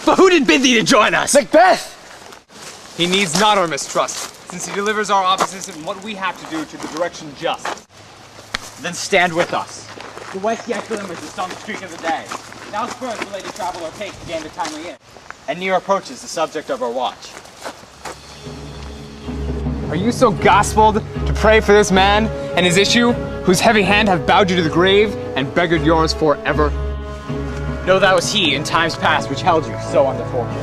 But who did bid thee to join us? Macbeth! He needs not our mistrust, since he delivers our offices and what we have to do to the direction just. Then stand with us. The west yet glimmers the sun streak of the day. Now spurs the lady traveler takes to gain the timely in. And near approaches the subject of our watch. Are you so gospeled to pray for this man and his issue, whose heavy hand have bowed you to the grave and beggared yours forever? Know that was he in times past which held you so under fortune.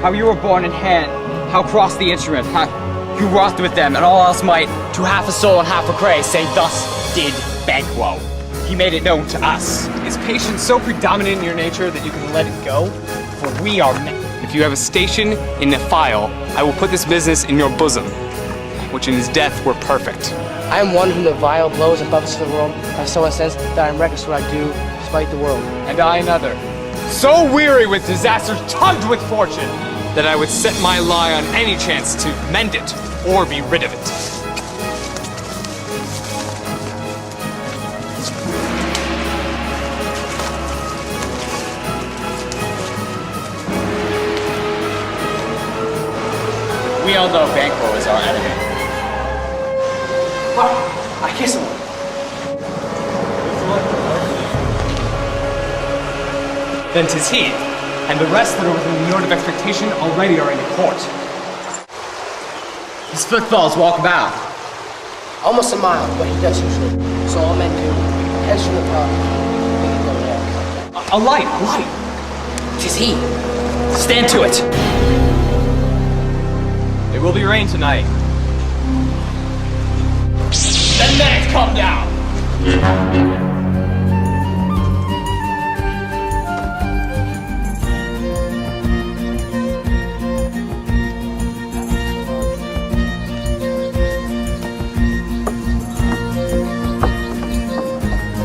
How you were born in hand, how crossed the instrument, how you wrought with them and all else might, to half a soul and half a cray, say thus did Banquo. He made it known to us. Is patience so predominant in your nature that you can let it go? For we are men. If you have a station in the file, I will put this business in your bosom, which in his death were perfect. I am one whom the vile blows and buffets of the world have so incensed that I am reckless what I do, despite the world. And I another, so weary with disasters, tugged with fortune, that I would set my lie on any chance to mend it or be rid of it. We all know Banquo is our enemy. I kiss him. Then 'tis he, and the rest that are within the note of expectation already are in the court. His footfalls walk about. Almost a mile, but he does usually. So all men do. Hence from the top, we can go there. A light, a light! 'Tis he. Stand to it. It will be rain tonight. Then let it come down.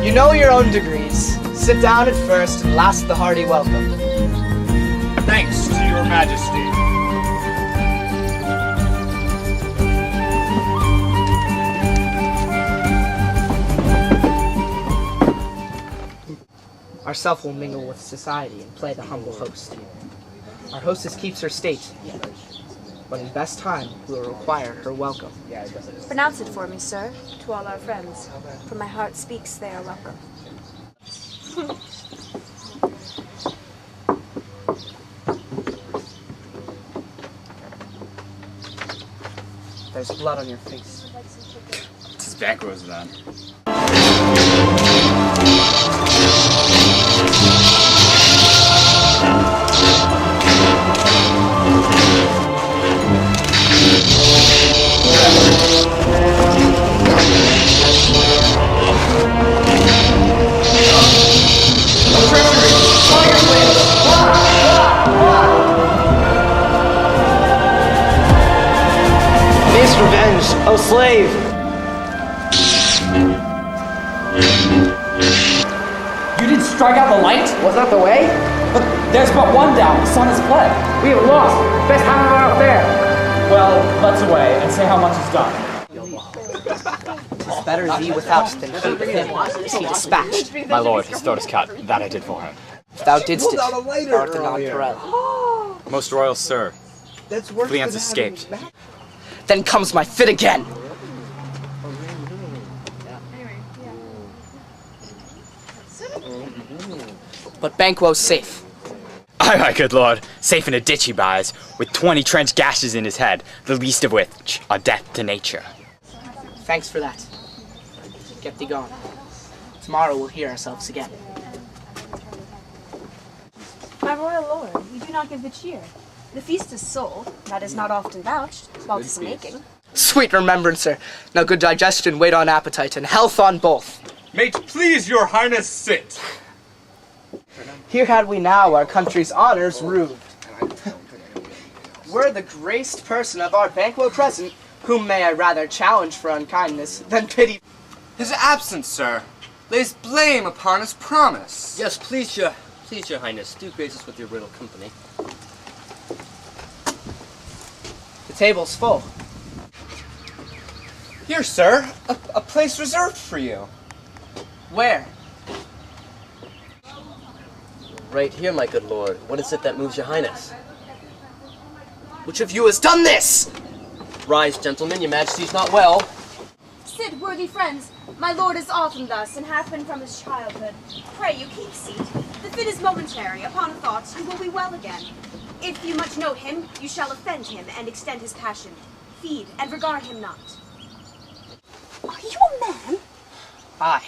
You know your own degrees. Sit down at first and last the hearty welcome. Thanks to your majesty. Ourself will mingle with society and play the humble host. Our hostess keeps her state, but in best time we will require her welcome. Pronounce it for me, sir, to all our friends. For my heart speaks they are welcome. There's blood on your face. Tis Banquo's then. This revenge, O slave! You did strike out the light? Was that the way? But there's but one down. The sun has fled. We have lost. Best hammer out there. Well, let's away and say how much is done. It's better thee without than he with him. Is he dispatched? My lord, his throat is cut. That I did for him. If thou didst it, thou art the nonpareil. Most royal sir, Fleance escaped. Then comes my fit again. But Banquo's safe. Aye, my good lord. Safe in a ditch he bides, with 20 trench gashes in his head, the least of which are death to nature. Thanks for that. Get thee gone. Tomorrow we'll hear ourselves again. My royal lord, you do not give the cheer. The feast is sold, that is not often vouched, while 'tis making. Sweet remembrancer. Now good digestion wait on appetite, and health on both. May it please your highness sit. Here had we now our country's honors rooved. Were the graced person of our Banquo present, whom may I rather challenge for unkindness than pity. His absence, sir, lays blame upon his promise. Yes, please your highness, do grace us with your royal company. The table's full. Here, sir, a place reserved for you. Where? Right here, my good lord. What is it that moves your highness? Which of you has done this? Rise, gentlemen, your majesty's not well. Sit, worthy friends. My lord is often thus, and hath been from his childhood. Pray you keep seat. The fit is momentary. Upon thought, you will be well again. If you much note him, you shall offend him, and extend his passion. Feed, and regard him not. Are you a man? Aye,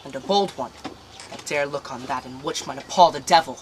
and a bold one. I dare look on that in which might appall the devil.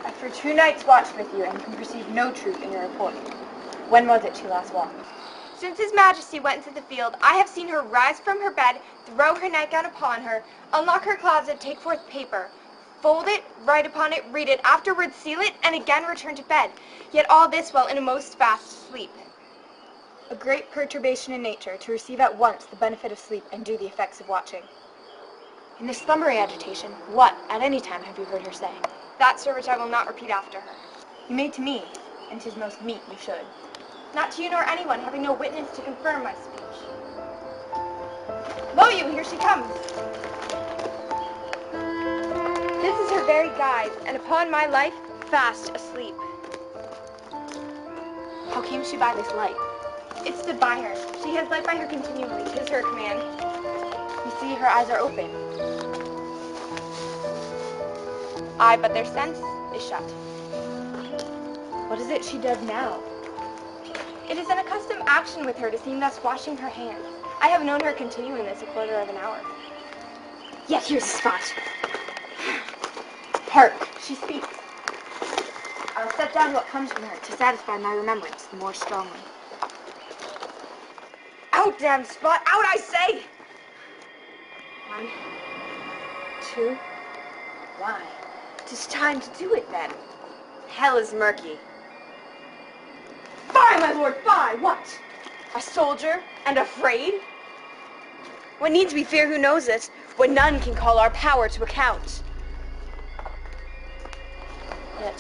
After 2 nights' watch with you, and can perceive no truth in your report. When was it she last walked? Since His Majesty went into the field, I have seen her rise from her bed, throw her nightgown upon her, unlock her closet, take forth paper, fold it, write upon it, read it, afterwards seal it, and again return to bed. Yet all this while in a most fast sleep. A great perturbation in nature, to receive at once the benefit of sleep and do the effects of watching. In this slumbery agitation, what, at any time, have you heard her say? That, sir, which I will not repeat after her. You may to me, and 'tis most meet you should. Not to you nor anyone, having no witness to confirm my speech. Lo you, here she comes. This is her very guise, and upon my life, fast asleep. How came she by this light? It stood by her. She has light by her continually. 'Tis her command. You see her eyes are open. Aye, but their sense is shut. What is it she does now? It is an accustomed action with her to seem thus washing her hands. I have known her continuing this a quarter of an hour. Yet here's a spot. Hark, she speaks. I will set down what comes from her to satisfy my remembrance the more strongly. Out, damn spot! Out, I say! 1, 2, why? 'Tis time to do it, then. Hell is murky. Fie, my lord, fie! What? A soldier, and afraid? What needs we fear who knows it, when none can call our power to account? Yet,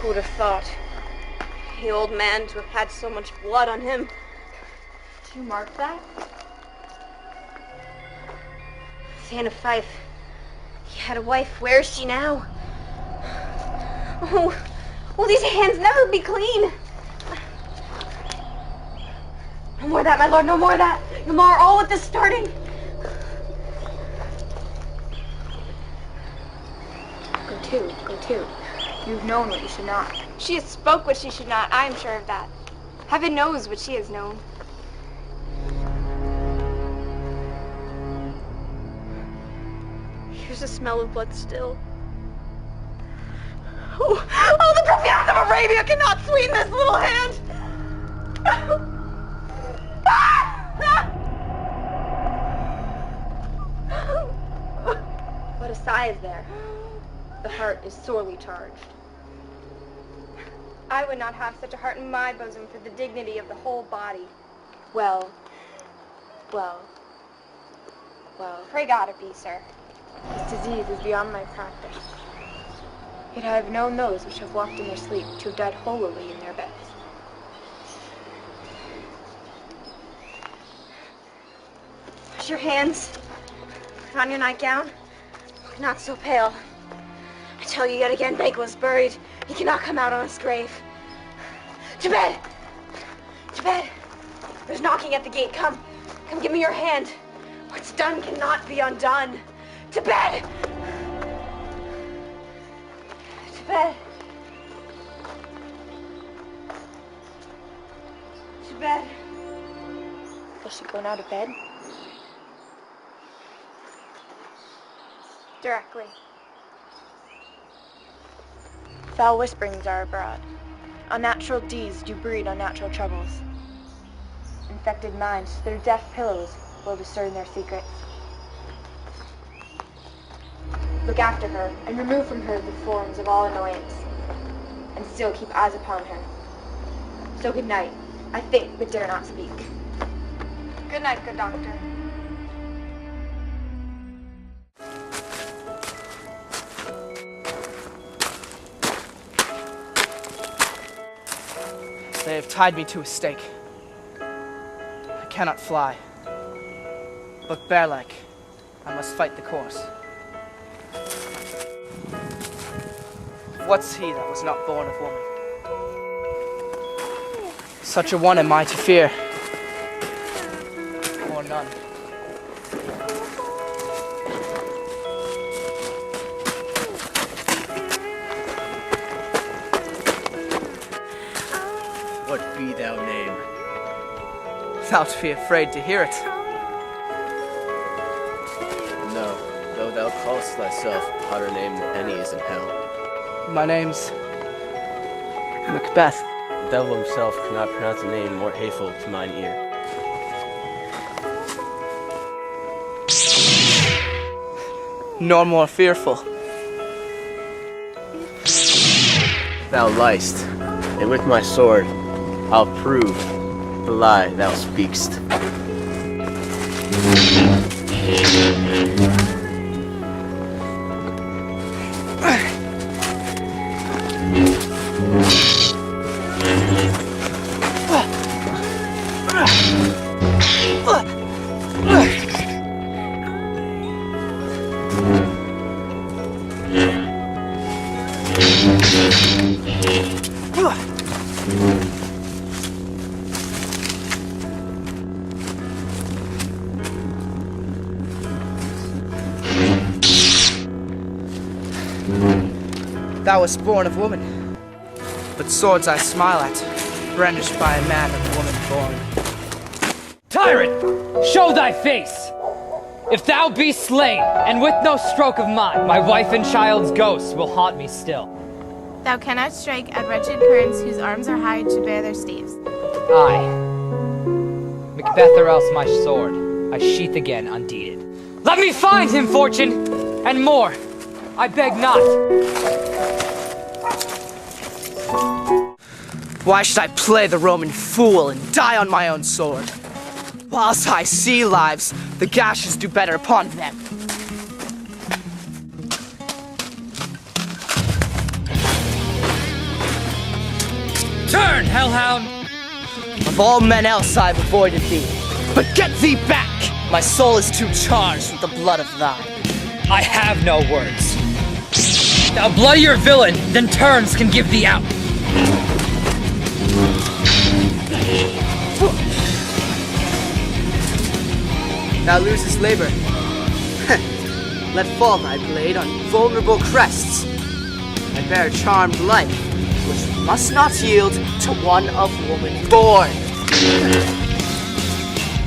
who would have thought the old man to have had so much blood on him? Do you mark that? Anne of Fife. He had a wife. Where is she now? Oh, will these hands never be clean? No more of that, my lord, no more of that. No more, all with the starting. Go to. You've known what you should not. She has spoke what she should not, I am sure of that. Heaven knows what she has known. Here's the smell of blood still. Oh, the perfumes of Arabia cannot sweeten this little hand! What a sigh is there. The heart is sorely charged. I would not have such a heart in my bosom for the dignity of the whole body. Well. Pray God it be, sir. This disease is beyond my practice. Yet I have known those which have walked in their sleep to have died holily in their beds. Wash your hands. Put on your nightgown. Look not so pale. I tell you yet again, Banquo is buried. He cannot come out on his grave. To bed! To bed! There's knocking at the gate. Come give me your hand. What's done cannot be undone. To bed! To bed. To bed. Will she go now to bed? Directly. Foul whisperings are abroad. Unnatural deeds do breed unnatural troubles. Infected minds, their deaf pillows will discern their secrets. Look after her, and remove from her the forms of all annoyance, and still keep eyes upon her. So good night. I think, but dare not speak. Good night, good doctor. They have tied me to a stake. I cannot fly. But bear-like, I must fight the course. What's he that was not born of woman? Such a one am I to fear, or none. What be thou name? Thou'lt be afraid to hear it. No, though thou callest thyself hotter name than any is in hell. My name's Macbeth. The devil himself cannot pronounce a name more hateful to mine ear. Nor more fearful. Thou liest, and with my sword I'll prove the lie thou speakst. Thou wast born of woman, but swords I smile at, brandished by a man of woman born. Tyrant, show thy face! If thou be slain, and with no stroke of mine, my wife and child's ghosts will haunt me still. Thou cannot strike at wretched currents whose arms are hired to bear their staves. Aye. Macbeth or else my sword, I sheath again undeeded. Let me find him, Fortune! And more, I beg not. Why should I play the Roman fool and die on my own sword? Whilst I see lives, the gashes do better upon them. Turn, hellhound! Of all men else I've avoided thee, but get thee back! My soul is too charged with the blood of thine. I have no words. Thou bloodier villain than terms can give thee out. Thou losest labor. Let fall thy blade on vulnerable crests. I bear a charmed life, which must not yield to one of woman born.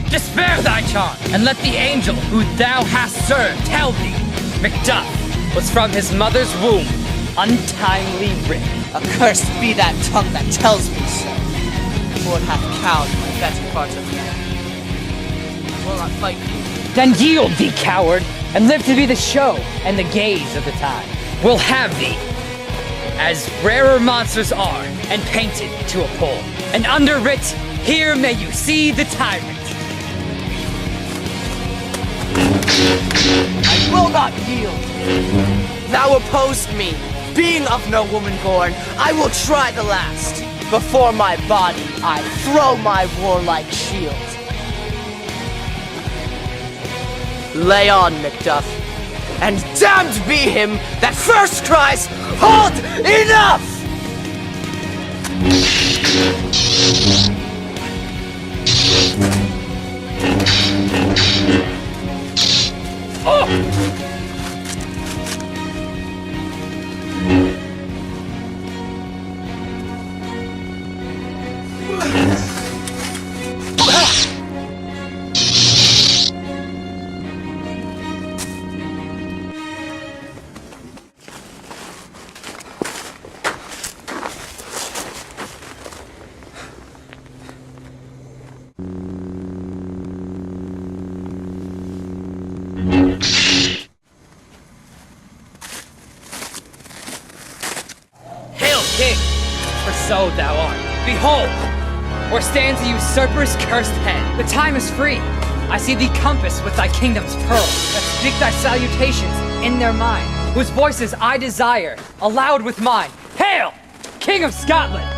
Despair thy charm, and let the angel who thou hast served tell thee, Macduff was from his mother's womb untimely ripped. Accursed be that tongue that tells me so. Lord hath cowed my better part of me. I will not fight you. Then yield thee, coward, and live to be the show and the gaze of the time. We'll have thee, as rarer monsters are, and painted to a pole. And underwrit, here may you see the tyrant. I will not yield. Thou opposed me. Being of no woman born, I will try the last. Before my body, I throw my warlike shield. Lay on, Macduff, and damned be him that first cries, "Halt! Enough!" Hail, King! For so thou art. Behold! Where stands the usurper's cursed head. The time is free. I see thee compassed with thy kingdom's pearls, that speak thy salutations in their mind, whose voices I desire, aloud with mine. Hail! King of Scotland!